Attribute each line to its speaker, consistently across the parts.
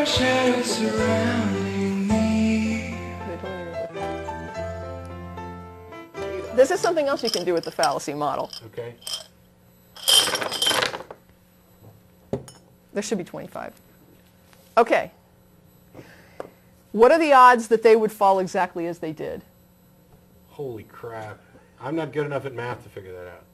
Speaker 1: are shadows surrounding me.
Speaker 2: This is something else you can do with the fallacy model.
Speaker 3: Okay.
Speaker 2: There should be 25. Okay. What are the odds that they would fall exactly as they did?
Speaker 3: Holy crap. I'm not good enough at math to figure that out.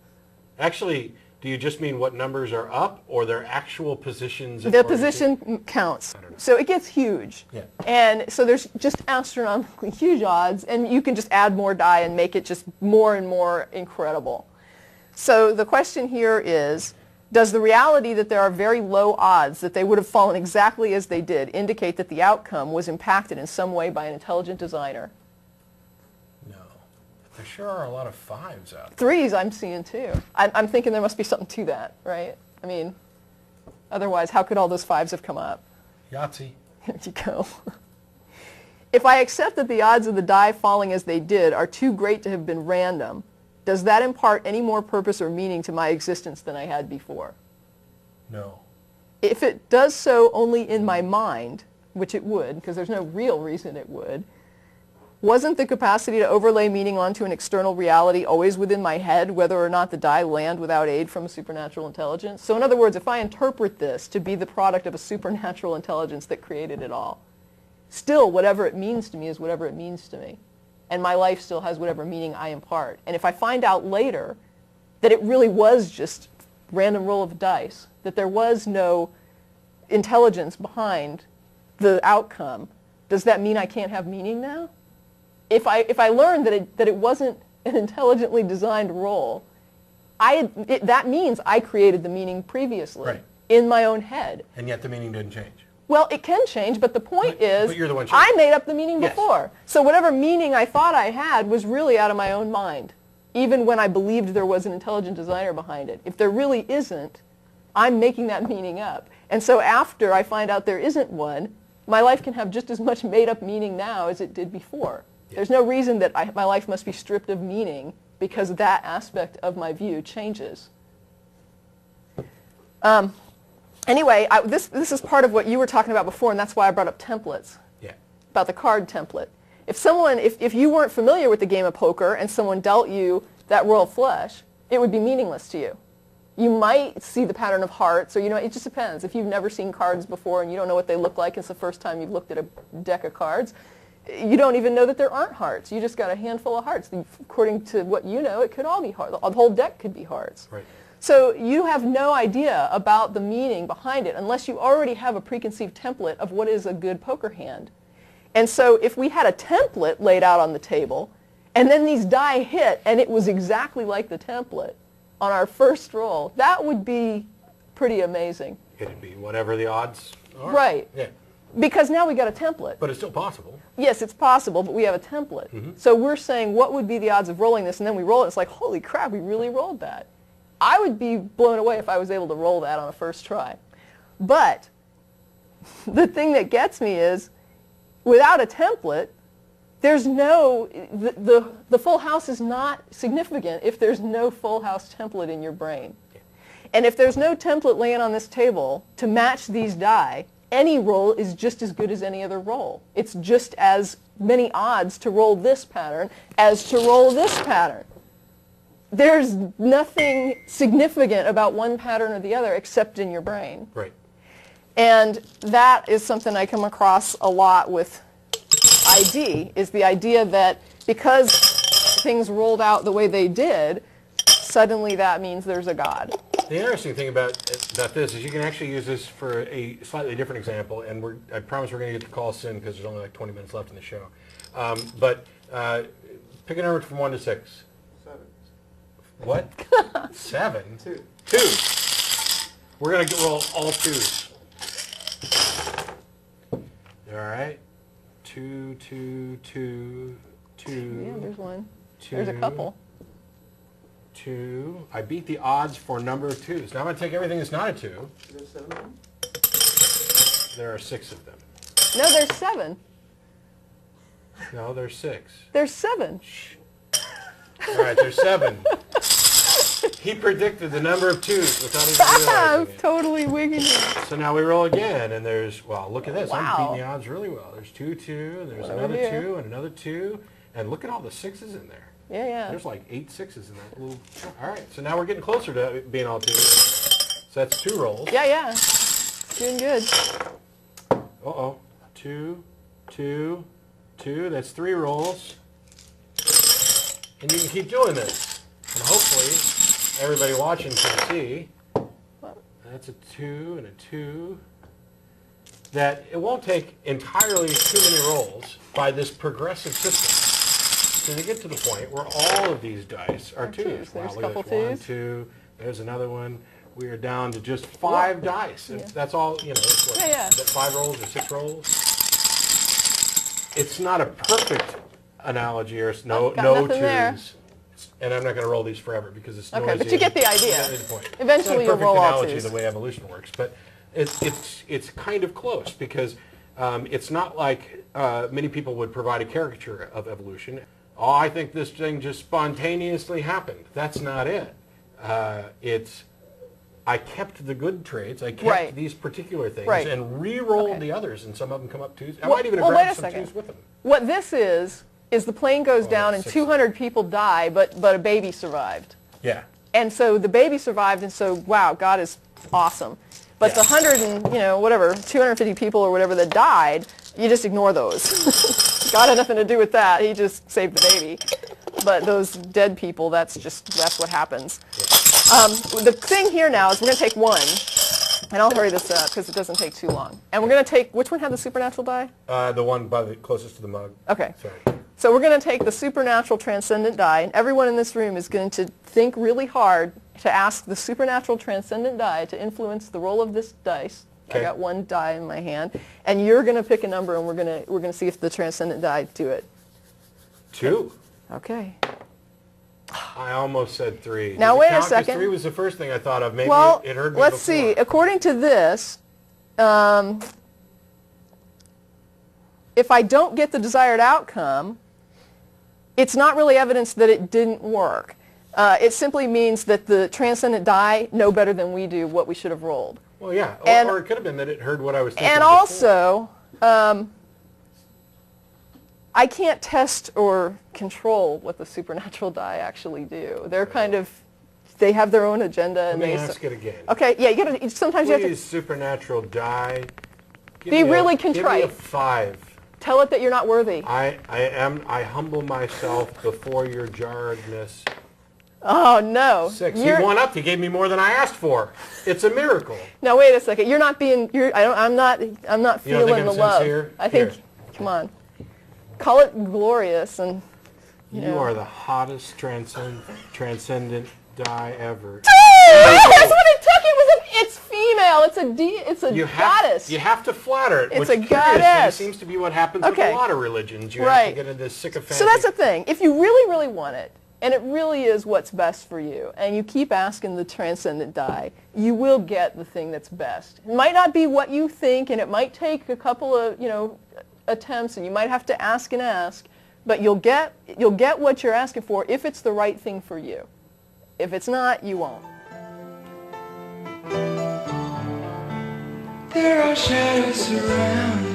Speaker 3: Actually, do you just mean what numbers are up or their actual positions?
Speaker 2: The position counts. So it gets huge.
Speaker 3: Yeah.
Speaker 2: And so there's just astronomically huge odds, and you can just add more die and make it just more and more incredible. So the question here is, does the reality that there are very low odds that they would have fallen exactly as they did indicate that the outcome was impacted in some way by an intelligent designer?
Speaker 3: No. There sure are a lot of 5s out there.
Speaker 2: Threes I'm seeing too. I'm thinking there must be something to that, right? I mean, otherwise, how could all those 5s have come up?
Speaker 3: Yahtzee.
Speaker 2: There you go. If I accept that the odds of the die falling as they did are too great to have been random, does that impart any more purpose or meaning to my existence than I had before?
Speaker 3: No.
Speaker 2: If it does so only in my mind, which it would, because there's no real reason it would, wasn't the capacity to overlay meaning onto an external reality always within my head, whether or not the die land without aid from a supernatural intelligence? So in other words, if I interpret this to be the product of a supernatural intelligence that created it all, still whatever it means to me is whatever it means to me. And my life still has whatever meaning I impart. And if I find out later that it really was just random roll of dice, that there was no intelligence behind the outcome, does that mean I can't have meaning now? If I learn that it wasn't an intelligently designed roll, that means I created the meaning previously in my own head.
Speaker 3: And yet the meaning didn't change.
Speaker 2: Well, it can change, but the point is,
Speaker 3: but you're the one
Speaker 2: I made up the meaning
Speaker 3: Yes.
Speaker 2: before. So whatever meaning I thought I had was really out of my own mind, even when I believed there was an intelligent designer behind it. If there really isn't, I'm making that meaning up. And so after I find out there isn't one, my life can have just as much made-up meaning now as it did before.
Speaker 3: Yeah.
Speaker 2: There's no reason that my life must be stripped of meaning because that aspect of my view changes. Anyway, this is part of what you were talking about before, and that's why I brought up templates.
Speaker 3: Yeah.
Speaker 2: About the card template. If you weren't familiar with the game of poker and someone dealt you that royal flush, it would be meaningless to you. You might see the pattern of hearts, or it just depends. If you've never seen cards before and you don't know what they look like, it's the first time you've looked at a deck of cards, you don't even know that there aren't hearts. You just got a handful of hearts. According to what you know, it could all be hearts. The whole deck could be hearts.
Speaker 3: Right.
Speaker 2: So you have no idea about the meaning behind it unless you already have a preconceived template of what is a good poker hand. And so if we had a template laid out on the table, and then these die hit, and it was exactly like the template on our first roll, that would be pretty amazing.
Speaker 3: It'd be whatever the odds are.
Speaker 2: Right.
Speaker 3: Yeah.
Speaker 2: Because now we got a template.
Speaker 3: But it's still possible.
Speaker 2: Yes, it's possible, but we have a template.
Speaker 3: Mm-hmm.
Speaker 2: So we're saying, what would be the odds of rolling this? And then we roll it. It's like, holy crap, we really rolled that. I would be blown away if I was able to roll that on a first try. But the thing that gets me is, without a template, there's the full house is not significant if there's no full house template in your brain. And if there's no template laying on this table to match these die, any roll is just as good as any other roll. It's just as many odds to roll this pattern as to roll this pattern. There's nothing significant about one pattern or the other except in your brain.
Speaker 3: Right.
Speaker 2: And that is something I come across a lot with ID, is the idea that because things rolled out the way they did, suddenly that means there's a God.
Speaker 3: The interesting thing about this is you can actually use this for a slightly different example, and I promise we're going to get the call soon because there's only like 20 minutes left in the show. But pick a number from 1 to 6.
Speaker 4: 7.
Speaker 3: What? 7?
Speaker 4: 2.
Speaker 3: 2. We're going to roll all 2s. All right. 2, 2, 2, 2.
Speaker 2: Yeah, there's one.
Speaker 3: 2,
Speaker 2: There's a couple.
Speaker 3: 2. I beat the odds for a number of 2s. Now I'm going to take everything that's not a 2.
Speaker 4: There's 7 of them?
Speaker 3: There are 6 of them.
Speaker 2: No, there's 7.
Speaker 3: No, there's 6.
Speaker 2: There's 7.
Speaker 3: All right, there's 7. He predicted the number of 2s without even
Speaker 2: I'm
Speaker 3: realizing it.
Speaker 2: totally wigging it.
Speaker 3: So now we roll again, and there's, well, look at this.
Speaker 2: Wow.
Speaker 3: I'm beating the odds really well. There's 2, 2, and there's
Speaker 2: One over
Speaker 3: another
Speaker 2: here.
Speaker 3: 2, and another 2, and look at all the 6s in there.
Speaker 2: Yeah, yeah.
Speaker 3: There's like 8 6s in that little. All right, so now we're getting closer to being all 2s. So that's 2 rolls.
Speaker 2: Yeah, yeah. Doing good.
Speaker 3: Uh-oh. 2, 2, 2. That's 3 rolls. And you can keep doing this. And hopefully everybody watching can see. That's a 2 and a 2. That it won't take entirely too many rolls by this progressive system to get to the point where all of these dice are 2s.
Speaker 2: There's
Speaker 3: Wow,
Speaker 2: a
Speaker 3: look
Speaker 2: couple
Speaker 3: at this. 1,
Speaker 2: 2s.
Speaker 3: 2. There's another one. We are down to just 5 dice. And that's all, you know, it's what,
Speaker 2: Yeah, yeah.
Speaker 3: 5 rolls or 6 rolls. It's not a perfect analogy or no
Speaker 2: got
Speaker 3: 2s.
Speaker 2: nothing there.
Speaker 3: And I'm not going to roll these forever because it's noisy.
Speaker 2: Okay, but you get the idea.
Speaker 3: Yeah, that's the point.
Speaker 2: Eventually
Speaker 3: it's not a
Speaker 2: you'll roll all
Speaker 3: perfect
Speaker 2: 2s.
Speaker 3: analogy the way evolution works, but it's kind of close because it's not like many people would provide a caricature of evolution. Oh, I think this thing just spontaneously happened. That's not it. I kept the good traits. I kept
Speaker 2: Right.
Speaker 3: these particular things
Speaker 2: Right.
Speaker 3: and re-rolled
Speaker 2: Okay.
Speaker 3: the others, and some of them come up 2s. I
Speaker 2: Well-
Speaker 3: might even
Speaker 2: well,
Speaker 3: have
Speaker 2: wait
Speaker 3: grabbed
Speaker 2: a
Speaker 3: some
Speaker 2: second.
Speaker 3: 2s with them.
Speaker 2: What this is the plane goes down and
Speaker 3: that's
Speaker 2: 200 people die, but a baby survived.
Speaker 3: Yeah.
Speaker 2: And so the baby survived, and so, wow, God is awesome. But the 100 and, 250 people or whatever that died, you just ignore those. God had nothing to do with that. He just saved the baby. But those dead people, that's what happens. The thing here now is we're going to take one, and I'll hurry this up because it doesn't take too long. And we're going to take, which one had the supernatural die?
Speaker 3: The one by the closest to the mug.
Speaker 2: Okay.
Speaker 3: Sorry.
Speaker 2: So we're going to take the supernatural transcendent die, and everyone in this room is going to think really hard to ask the supernatural transcendent die to influence the roll of this dice.
Speaker 3: Okay.
Speaker 2: I got one die in my hand, and you're going to pick a number, and we're going to see if the transcendent die do it.
Speaker 3: 2.
Speaker 2: Okay.
Speaker 3: I almost said 3.
Speaker 2: Now,
Speaker 3: Does it
Speaker 2: wait a
Speaker 3: count? 'Cause
Speaker 2: second.
Speaker 3: 3 was the first thing I thought of. Maybe
Speaker 2: Well,
Speaker 3: it heard me
Speaker 2: let's
Speaker 3: before.
Speaker 2: see. According to this, if I don't get the desired outcome, it's not really evidence that it didn't work. It simply means that the transcendent die know better than we do what we should have rolled.
Speaker 3: Well, yeah.
Speaker 2: And-
Speaker 3: Or it could have been that it heard what I was thinking
Speaker 2: And
Speaker 3: before.
Speaker 2: also, I can't test or control what the supernatural die actually do. They're kind of, they have their own agenda.
Speaker 3: Let
Speaker 2: And
Speaker 3: me
Speaker 2: they
Speaker 3: ask it again.
Speaker 2: Okay, yeah, you gotta, sometimes you have
Speaker 3: Please, supernatural die. Give
Speaker 2: Be
Speaker 3: me
Speaker 2: really
Speaker 3: Give me a
Speaker 2: contrite.
Speaker 3: 5.
Speaker 2: to tell it that you're not worthy.
Speaker 3: I humble myself before your jarredness.
Speaker 2: Oh, no.
Speaker 3: 6.
Speaker 2: You're-
Speaker 3: He won up. He gave me more than I asked for. It's a miracle.
Speaker 2: Now, wait a second. You're not being, I'm not
Speaker 3: You don't
Speaker 2: feeling
Speaker 3: think I'm
Speaker 2: the love.
Speaker 3: sincere?
Speaker 2: I think,
Speaker 3: Here.
Speaker 2: come on. Call it glorious and,
Speaker 3: You are the hottest transcendent die ever.
Speaker 2: That's what it took. It's female. It's a goddess.
Speaker 3: You have to flatter it.
Speaker 2: It's
Speaker 3: which
Speaker 2: a
Speaker 3: curiously
Speaker 2: goddess.
Speaker 3: seems to be what happens
Speaker 2: Okay.
Speaker 3: with a lot of religions. You have
Speaker 2: Right.
Speaker 3: to get into this sycophantic.
Speaker 2: So that's the thing. If you really, really want it, and it really is what's best for you, and you keep asking the transcendent die, you will get the thing that's best. It might not be what you think, and it might take a couple of, attempts, and you might have to ask and ask, but you'll get what you're asking for if it's the right thing for you. If it's not, you won't.
Speaker 1: There are shadows surrounding